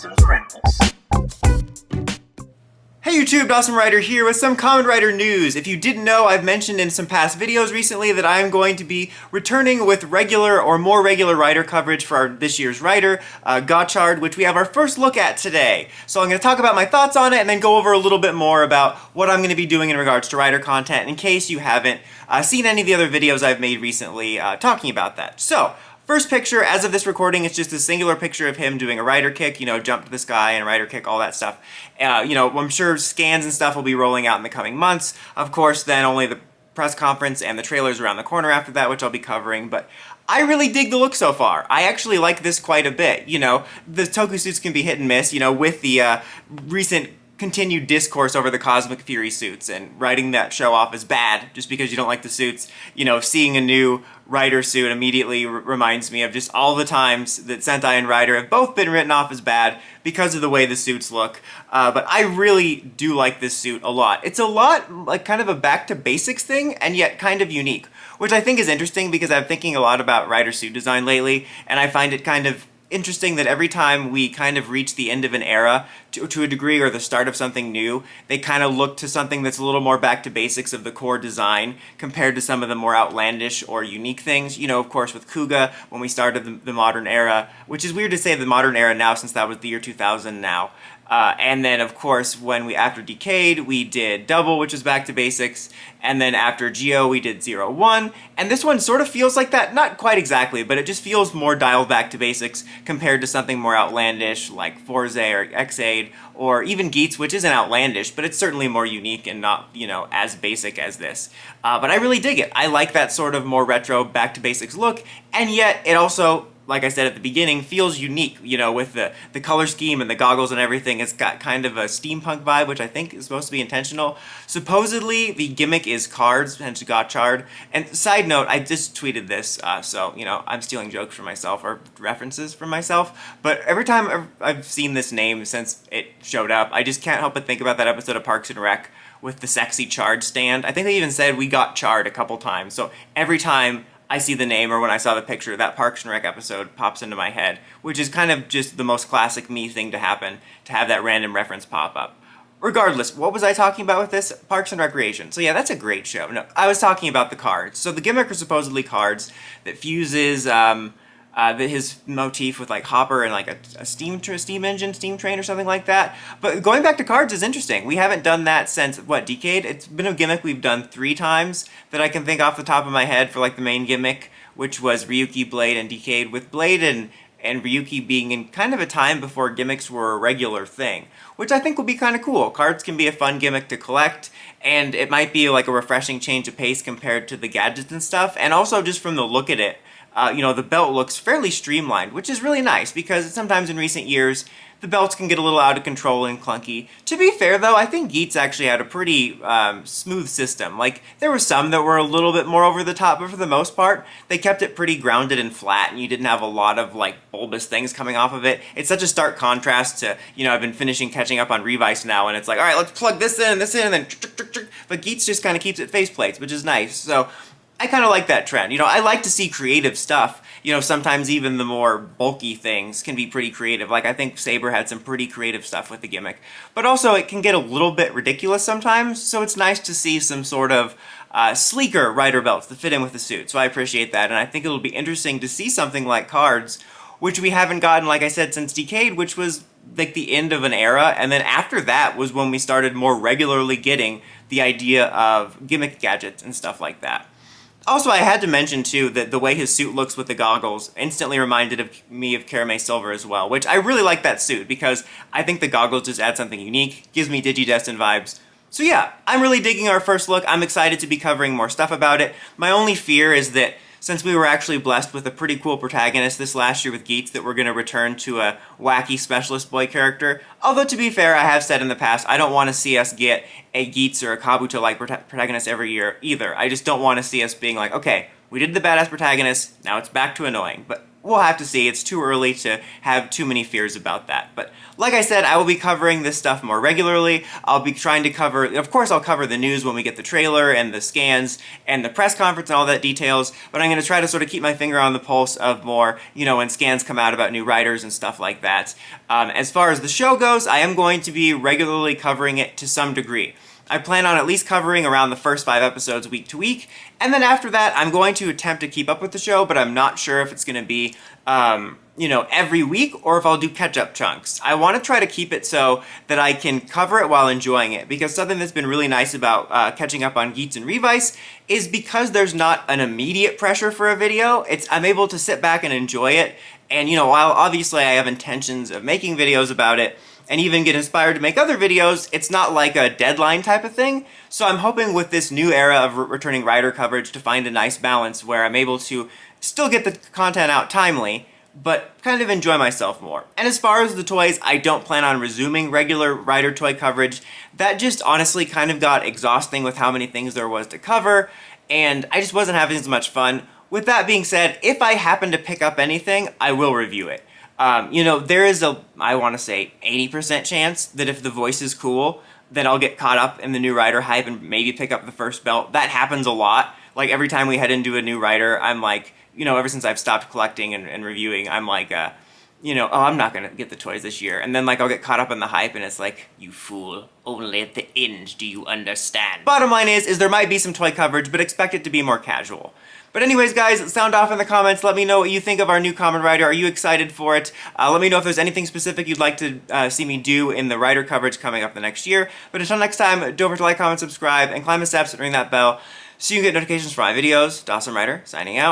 Dawson's Rambles. Hey YouTube, Dawson Rider here with some Kamen Rider news. If you didn't know, I've mentioned in some past videos recently that I am going to be returning with regular or more regular Rider coverage for this year's Rider, Gotchard, which we have our first look at today. So I'm going to talk about my thoughts on it and then go over a little bit more about what I'm going to be doing in regards to Rider content in case you haven't seen any of the other videos I've made recently talking about that. So, first picture, as of this recording, it's just a singular picture of him doing a rider kick, jump to the sky and rider kick, all that stuff. I'm sure scans and stuff will be rolling out in the coming months. Of course, then only the press conference and the trailers around the corner after that, which I'll be covering, but I really dig the look so far. I actually like this quite a bit. The tokusatsu can be hit and miss, with the recent continued discourse over the Cosmic Fury suits and writing that show off as bad just because you don't like the suits. Seeing a new Rider suit immediately reminds me of just all the times that Sentai and Rider have both been written off as bad because of the way the suits look. But I really do like this suit a lot. It's a lot like kind of a back to basics thing and yet kind of unique, which I think is interesting because I'm thinking a lot about Rider suit design lately, and I find it kind of interesting that every time we kind of reach the end of an era to a degree or the start of something new, they kind of look to something that's a little more back to basics of the core design compared to some of the more outlandish or unique things. Of course with Kuga when we started the modern era, which is weird to say the modern era now since that was the year 2000 now. And then, of course, after Decade, we did Double, which was back to basics, and then after Geo, we did 01, and this one sort of feels like that, not quite exactly, but it just feels more dialed back to basics compared to something more outlandish like Forze or Xaid, or even Geats, which isn't outlandish, but it's certainly more unique and not, as basic as this. But I really dig it. I like that sort of more retro, back to basics look, and yet it also, like I said at the beginning, feels unique, with the color scheme and the goggles and everything. It's got kind of a steampunk vibe, which I think is supposed to be intentional. Supposedly, the gimmick is cards, hence Gotchard. And side note, I just tweeted this, so, I'm stealing jokes from myself, or references from myself. But every time I've seen this name since it showed up, I just can't help but think about that episode of Parks and Rec with the sexy Chard stand. I think they even said we got Chard a couple times. So every time I see the name or when I saw the picture, that Parks and Rec episode pops into my head, which is kind of just the most classic me thing to happen, to have that random reference pop up. Regardless, what was I talking about with this? Parks and Recreation. So yeah, that's a great show. No, I was talking about the cards. So the gimmick are supposedly cards that fuses his motif with like Hopper and like a steam engine, steam train or something like that. But going back to cards is interesting. We haven't done that since, Decade? It's been a gimmick we've done 3 times that I can think off the top of my head for like the main gimmick, which was Ryuki, Blade, and Decade, with Blade and Ryuki being in kind of a time before gimmicks were a regular thing, which I think will be kind of cool. Cards can be a fun gimmick to collect, and it might be like a refreshing change of pace compared to the gadgets and stuff, and also just from the look at it, the belt looks fairly streamlined, which is really nice because sometimes in recent years, the belts can get a little out of control and clunky. To be fair though, I think Geats actually had a pretty smooth system. Like, there were some that were a little bit more over the top, but for the most part, they kept it pretty grounded and flat, and you didn't have a lot of, bulbous things coming off of it. It's such a stark contrast to, I've been catching up on Revice now, and it's like, alright, let's plug this in, and then but Geats just kind of keeps it faceplates, which is nice. So I kind of like that trend. I like to see creative stuff. Sometimes even the more bulky things can be pretty creative. Like, I think Saber had some pretty creative stuff with the gimmick. But also, it can get a little bit ridiculous sometimes, so it's nice to see some sort of sleeker rider belts that fit in with the suit. So I appreciate that, and I think it'll be interesting to see something like cards, which we haven't gotten, like I said, since Decade, which was like the end of an era, and then after that was when we started more regularly getting the idea of gimmick gadgets and stuff like that. Also, I had to mention, too, that the way his suit looks with the goggles instantly reminded me of Karame Silver as well, which I really like that suit because I think the goggles just add something unique, gives me Digidestin vibes. So yeah, I'm really digging our first look. I'm excited to be covering more stuff about it. My only fear is that since we were actually blessed with a pretty cool protagonist this last year with Geats, that we're going to return to a wacky specialist boy character. Although, to be fair, I have said in the past, I don't want to see us get a Geats or a Kabuto-like protagonist every year either. I just don't want to see us being like, okay, we did the badass protagonist, now it's back to annoying. But we'll have to see. It's too early to have too many fears about that. But like I said, I will be covering this stuff more regularly. I'll be trying to cover, of course I'll cover the news when we get the trailer and the scans and the press conference and all that details, but I'm going to try to sort of keep my finger on the pulse of more, when scans come out about new writers and stuff like that. As far as the show goes, I am going to be regularly covering it to some degree. I plan on at least covering around the first 5 episodes week to week, and then after that, I'm going to attempt to keep up with the show, but I'm not sure if it's going to be, every week or if I'll do catch-up chunks. I want to try to keep it so that I can cover it while enjoying it, because something that's been really nice about catching up on Geats and Revice is because there's not an immediate pressure for a video, I'm able to sit back and enjoy it, and while obviously I have intentions of making videos about it, and even get inspired to make other videos, it's not like a deadline type of thing. So I'm hoping with this new era of returning Rider coverage to find a nice balance where I'm able to still get the content out timely, but kind of enjoy myself more. And as far as the toys, I don't plan on resuming regular Rider toy coverage. That just honestly kind of got exhausting with how many things there was to cover, and I just wasn't having as much fun. With that being said, if I happen to pick up anything, I will review it. There is I want to say, 80% chance that if the voice is cool, then I'll get caught up in the new Rider hype and maybe pick up the first belt. That happens a lot. Like, every time we head into a new Rider, I'm like, ever since I've stopped collecting and reviewing, I'm like, oh, I'm not going to get the toys this year. And then, I'll get caught up in the hype, and it's like, you fool, only at the end do you understand. Bottom line is there might be some toy coverage, but expect it to be more casual. But anyways, guys, sound off in the comments. Let me know what you think of our new Kamen Rider. Are you excited for it? Let me know if there's anything specific you'd like to see me do in the Rider coverage coming up the next year. But until next time, don't forget to like, comment, subscribe, and climb the steps and ring that bell so you can get notifications for my videos. Dawson Rider, signing out.